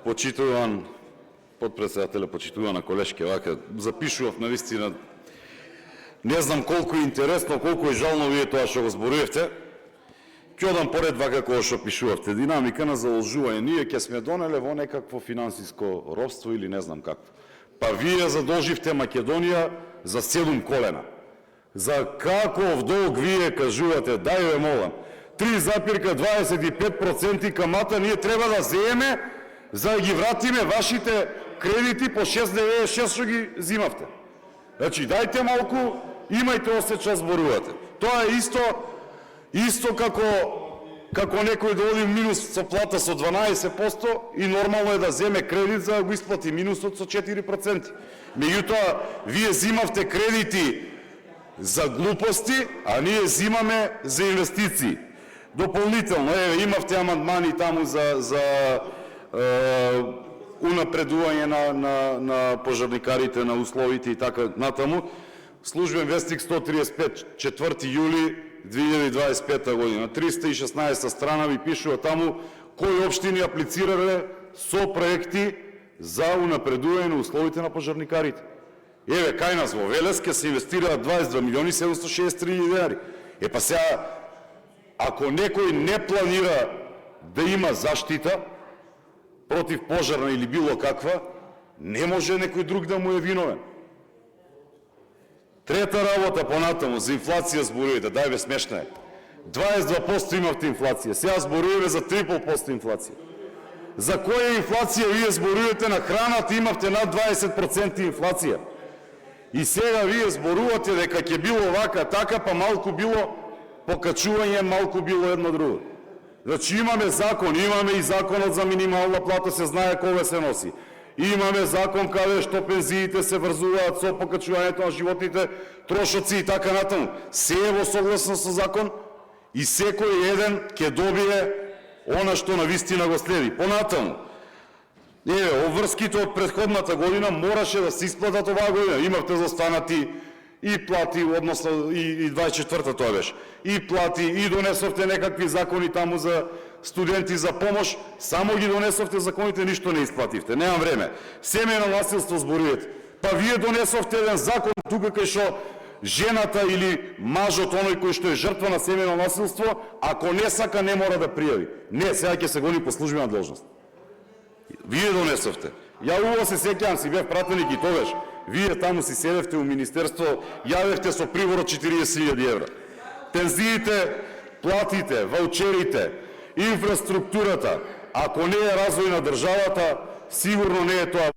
Почитуван подпредседателя, почитувана колешке, вака, запишував навистина, не знам колку е интересно, колку е жално вие тоа што го зборувавте. Ќе одам поред вака кога што пишувавте. Динамика на заложување. Ние ќе сме донеле во некакво финансиско робство или не знам какво. Па вие задолживте Македонија за 7 колена. За каков долг вие кажувате, дај ве молам. 3,25% камата ние треба да земеме за да ги вратиме вашите кредити по 6,96 што ги зимавте. Значи, дајте малку, имајте осеќа зборувате. Тоа е исто како некој да оди минус со плата со 12% и нормално е да земе кредит за да го исплати минусот со 4%. Меѓутоа, вие зимавте кредити за глупости, а ние зимаме за инвестиции. Дополнително, имавте амандмани таму за унапредување на пожарникарите, на условите и така натаму. Службен вестник 135, 4 јули 2025 година. 316 страна ви пишува таму кои општини аплицирале со проекти за унапредување на условите на пожарникарите. Еве, кај нас во Велес ќе се инвестираат 22 милиони 763 денари. Па сега, ако некој не планира да има заштита против пожарна или било каква, не може некој друг да му е виновен. Трета работа понатаму, за инфлација зборувате, дај бе, смешна е. 22% имавте инфлација, сега зборуваме за 3,5% инфлација. За која инфлација вие зборувате? На храната имавте над 20% инфлација. И сега вие зборувате дека ќе било вака, така, па малку било покачување, малку било едно друго. Значи имаме закон, имаме и законот за минимална плата, се знае кога се носи. Имаме закон каде што пензиите се врзуваат со покачувањето на животните трошоци и така натаму. Се е во согласно со закон и секој еден ќе добие она што навистина го следи. Понатаму, обврските од претходната година мораше да се исплатат оваа година. Имавте застанати и плати, односно и 24-та тоа беше. И плати, и донесовте некакви закони таму за студенти за помош, само ги донесовте законите, ништо не исплативте. Немам време. Семејно насилство зборувате. Па вие донесовте еден закон тука кај што жената или мажот, оној кој што е жртва на семејно насилство, ако не сака, не мора да пријави. Не, сега ќе се гони по службена должност. Вие донесовте. Ја убаво се сеќавам, си бев пратеник и тогаш. Вие таму си седевте у министерство, јавевте со приворот 40.000 евра. Пензиите, платите, ваучерите, инфраструктурата, ако не е развој на државата, сигурно не е тоа